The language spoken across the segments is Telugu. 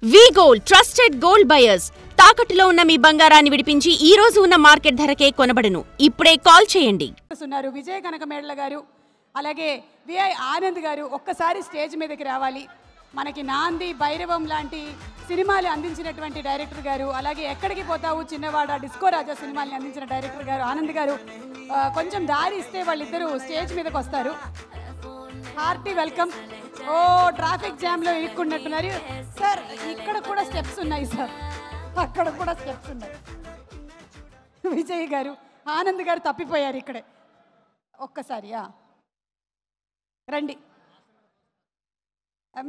వి గోల్డ్ ట్రస్టెడ్ గోల్డ్ బయర్స్ తాకట్టులో ఉన్న మీ బంగారాన్ని విడిపించి ఈ రోజు ఉన్న మార్కెట్ ధరకే కొనబడును. ఇప్పుడే కాల్ చేయండి. విజయ కనకమేడల గారు అలాగే విఐ ఆనంద్ గారు ఒక్కసారి స్టేజ్ మీదకి రావాలి. మనకి నాంది భైరవం లాంటి సినిమాలు అందించినటువంటి డైరెక్టర్ గారు, అలాగే ఎక్కడికి పోతావు చిన్నవాడ డిస్కో రాజా సినిమాల్ని అందించిన డైరెక్టర్ గారు ఆనంద్ గారు కొంచెం దారి ఇస్తే వాళ్ళిద్దరూ స్టేజ్ మీదకి వస్తారు. Hearty welcome. ఓ ట్రాఫిక్ జామ్లో ఇరుక్కున్నట్టున్నారు సార్. ఇక్కడ కూడా స్టెప్స్ ఉన్నాయి సార్, అక్కడ కూడా స్టెప్స్ ఉన్నాయి. విజయ్ గారు ఆనంద్ గారు తప్పిపోయారు ఇక్కడే. ఒక్కసారి రండి.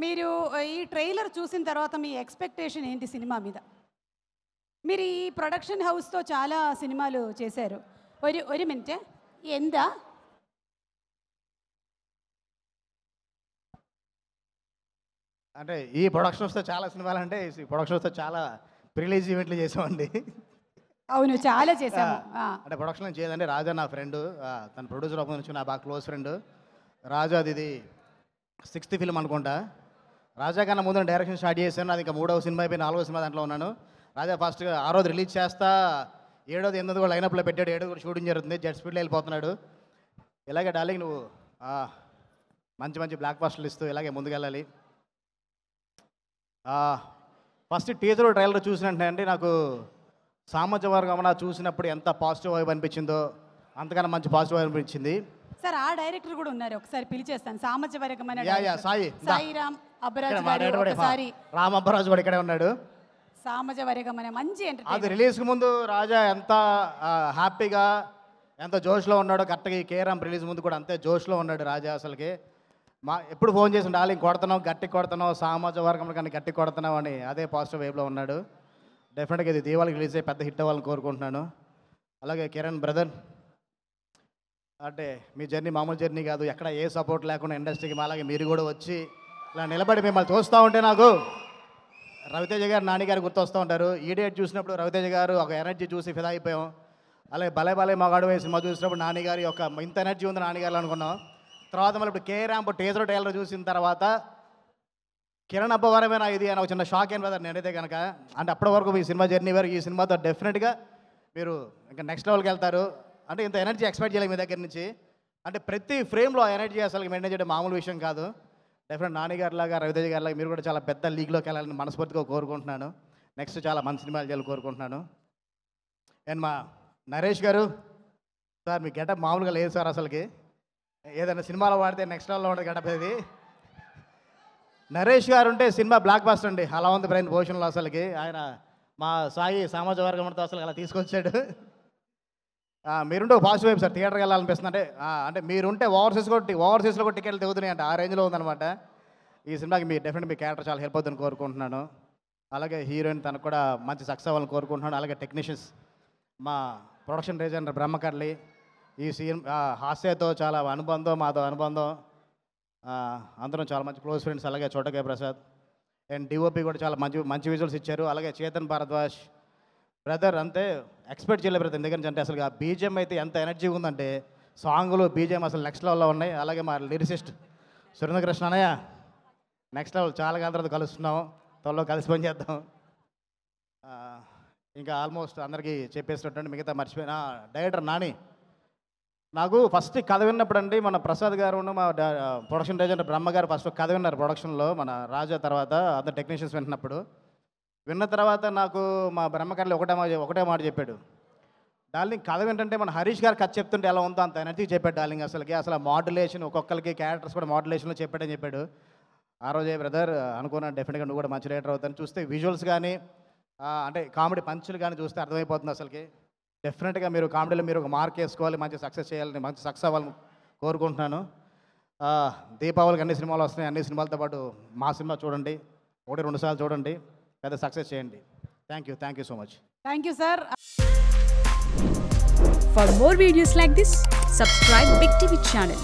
మీరు ఈ ట్రైలర్ చూసిన తర్వాత మీ ఎక్స్పెక్టేషన్ ఏంటి సినిమా మీద? మీరు ఈ ప్రొడక్షన్ హౌస్తో చాలా సినిమాలు చేశారు. ഒരു മിനിറ്റ് എന്താ అంటే ఈ ప్రొడక్షన్స్తో చాలా సినిమాలు అంటే ఈ ప్రొడక్షన్స్తో చాలా ప్రిలీజ్ ఈవెంట్లు చేసామండి. అవును, చాలా చేసాము. అంటే ప్రొడక్షన్ చేయదండి. రాజా నా ఫ్రెండ్, తన ప్రొడ్యూసర్ ఒక నుంచి నా బాగా క్లోజ్ ఫ్రెండ్. రాజా ఇది 6th ఫిల్మ్ అనుకుంటా. రాజా కన్నా ముందు డైరెక్షన్ స్టార్ట్ చేశాను. అది ఇంకా 3వ సినిమా అయిపోయి 4వ సినిమా దాంట్లో ఉన్నాను. రాజా ఫస్ట్ ఆ రోజు రిలీజ్ చేస్తా 7వ 8వ కూడా లైనప్లో పెట్టాడు. 7వ షూటింగ్ జరుగుతుంది. జెట్ స్పీడ్లో వెళ్ళిపోతున్నాడు. ఇలాగే డార్లింగ్ నువ్వు మంచి మంచి బ్లాక్ బస్టర్లు ఇస్తూ ఇలాగే ముందుకెళ్ళాలి. ఫస్ట్ టీజర్ ట్రైలర్ చూసినట్టే అండి నాకు సామాజిక వర్గం చూసినప్పుడు ఎంత పాజిటివ్ వైబ్ అనిపించిందో అంతకన్నా మంచి పాజిటివ్ వైబ్ అనిపించింది సార్. ఆ డైరెక్టర్ కూడా ఉన్నారు, ఒకసారి పిలిచేస్తాను. సామాజిక వర్గమైన సాయిరామ్ అబ్బరాజ్ గారు, రామ్ అబ్బరాజ్ కూడా ఇక్కడే ఉన్నాడు. సామాజిక వర్గమైన మంచి అది రిలీజ్కి ముందు రాజా ఎంత హ్యాపీగా ఎంత జోష్లో ఉన్నాడో కరెక్ట్గా ఈ కేరామ్ రిలీజ్ ముందు కూడా అంతే జోష్లో ఉన్నాడు రాజా. అసలుకి ఎప్పుడు ఫోన్ చేసి డార్లింగ్ కొడుతున్నావు, గట్టి కొడుతున్నావు, సామాజిక వర్గంలో కానీ గట్టి కొడుతున్నావు అని అదే పాజిటివ్ వేవ్లో ఉన్నాడు. డెఫినెట్గా ఇది దీవాళికి రిలీజ్ అయ్యి పెద్ద హిట్ అవ్వాలని కోరుకుంటున్నాను. అలాగే కిరణ్ బ్రదర్, అంటే మీ జర్నీ మామూలు జర్నీ కాదు. ఎక్కడ ఏ సపోర్ట్ లేకుండా ఇండస్ట్రీకి అలాగే మీరు కూడా వచ్చి ఇలా నిలబడి మిమ్మల్ని చూస్తూ ఉంటే నాకు రవితేజ గారు, నాని గారు గుర్తొస్తూ ఉంటారు. ఈడియట్ చూసినప్పుడు రవితేజ గారు ఒక ఎనర్జీ చూసి ఫిదా అయిపోయాం. అలాగే భలే భలే మగాడు వేసి సినిమా చూసినప్పుడు నాని గారి ఒక ఇంత ఎనర్జీ ఉంది నాని గారు అనుకున్నాం. తర్వాత మళ్ళీ ఇప్పుడు కేరామ్ టీజర్ ట్రైలర్ చూసిన తర్వాత కిరణ్ అబ్బవరమేనా ఇది అని ఒక చిన్న షాక్ అయిన బ్రదర్ నేనైతే కనుక. అంటే అప్పటి వరకు మీ సినిమా జర్నీ వరకు ఈ సినిమాతో డెఫినెట్గా మీరు ఇంకా నెక్స్ట్ లెవెల్కి వెళ్తారు. అంటే ఇంత ఎనర్జీ ఎక్స్పెక్ట్ చేయలేదు మీ దగ్గర నుంచి. అంటే ప్రతి ఫ్రేమ్లో ఎనర్జీ అసలు మెయింటైన్ చేయడం మామూలు విషయం కాదు. డెఫినెట్ నాని గారిలాగా రవితేజ గారిలాగా మీరు కూడా చాలా పెద్ద లీగ్లోకి వెళ్ళాలని మనస్ఫూర్తిగా కోరుకుంటున్నాను. నెక్స్ట్ చాలా మంచి సినిమాలు చేయాలని కోరుకుంటున్నాను. అండ్ మా నరేష్ గారు సార్, మీ గెటప్ మామూలుగా లేదు సార్. అసలుకి ఏదైనా సినిమాలో వాడితే నెక్స్ట్ లెవెల్లో ఉండదు గెటప్. ఇది నరేష్ గారు ఉంటే సినిమా బ్లాక్ బస్టర్ అండి. అలా ఉంది బ్రెయిన్ భోషన్లో. అసలుకి ఆయన మా సాయి సామాజిక వర్గంతో అసలు అలా తీసుకొచ్చాడు. మీరుంటే ఒక పాజిటివ్ వైపు సార్. థియేటర్కి వెళ్ళాలనిపిస్తుంది. అంటే మీరుంటే ఓవర్సీస్లో కూడా టికెట్లు తెగుతున్నాయి అంటే ఆ రేంజ్లో ఉందన్నమాట. ఈ సినిమాకి మీ డెఫినెట్ మీ క్యారెక్టర్ చాలా హెల్ప్ అవుతుందని కోరుకుంటున్నాను. అలాగే హీరోయిన్ తనకు కూడా మంచి సక్సెస్ అవ్వాలని కోరుకుంటున్నాను. అలాగే టెక్నీషియన్స్ మా ప్రొడక్షన్ డిజైనర్ బ్రహ్మకర్లి, ఈ హాస్యతో చాలా అనుబంధం, మాతో అనుబంధం. అందరం చాలా మంచి క్లోజ్ ఫ్రెండ్స్. అలాగే చోటకే ప్రసాద్ అండ్ డిఓపి కూడా చాలా మంచి విజువల్స్ ఇచ్చారు. అలాగే చేతన్ భారద్వాజ్ బ్రదర్ అంతే ఎక్స్పెక్ట్ చేయలేదు బ్రదర్. ఎందుకంటే అంటే అసలు ఆ బీజిఎం అయితే ఎంత ఎనర్జీ ఉందంటే సాంగ్లు బీజిఎం అసలు నెక్స్ట్ లెవెల్లో ఉన్నాయి. అలాగే మా లిరిసిస్ట్ సురేంద్రకృష్ణ అన్నయ్య నెక్స్ట్ లెవెల్. చాలా కాలం తర్వాత కలుస్తున్నాం, త్వరలో కలిసి పని చేద్దాం. ఇంకా ఆల్మోస్ట్ అందరికీ చెప్పేసినట్టు మిగతా మర్చిపోయిన డైరెక్టర్ నాని. నాకు ఫస్ట్ కథ విన్నప్పుడు అండి మన ప్రసాద్ గారు మా ప్రొడక్షన్ డిజైనర్ బ్రహ్మ గారు ఫస్ట్ కథ విన్నారు ప్రొడక్షన్లో మన రాజా. తర్వాత అందరు టెక్నీషియన్స్ విన్న తర్వాత నాకు మా బ్రహ్మకర్లు ఒకటే మాట చెప్పాడు. డార్లింగ్ కథ ఏంటంటే మన హరీష్ గారు కథ చెప్తుంటే ఎలా ఉందో అంత ఎనర్జీ చెప్పాడు డార్లింగ్. అసలు మాడ్యులేషన్ ఒక్కొక్కరికి క్యారెక్టర్స్ కూడా మాడ్యులేషన్లో చెప్పాడని చెప్పాడు. ఆ రోజే బ్రదర్ అనుకున్నాను డెఫినెట్గా నువ్వు కూడా మంచి రైటర్ అవుతాను. చూస్తే విజువల్స్ కానీ అంటే కామెడీ పంచులు కానీ చూస్తే అర్థమైపోతుంది. అసలుకి డెఫినెట్గా మీరు కామెడీలో మీరు ఒక మార్క్ వేసుకోవాలి, మంచి సక్సెస్ చేయాలని, మంచి సక్సెస్ అవ్వాలని కోరుకుంటున్నాను. దీపావళికి అన్ని సినిమాలు వస్తున్నాయి. అన్ని సినిమాలతో పాటు మా సినిమా చూడండి, 1-2 సార్లు చూడండి, పెద్ద సక్సెస్ చేయండి. Thank you so much. Thank you sir. For more videos like this, subscribe Big TV channel.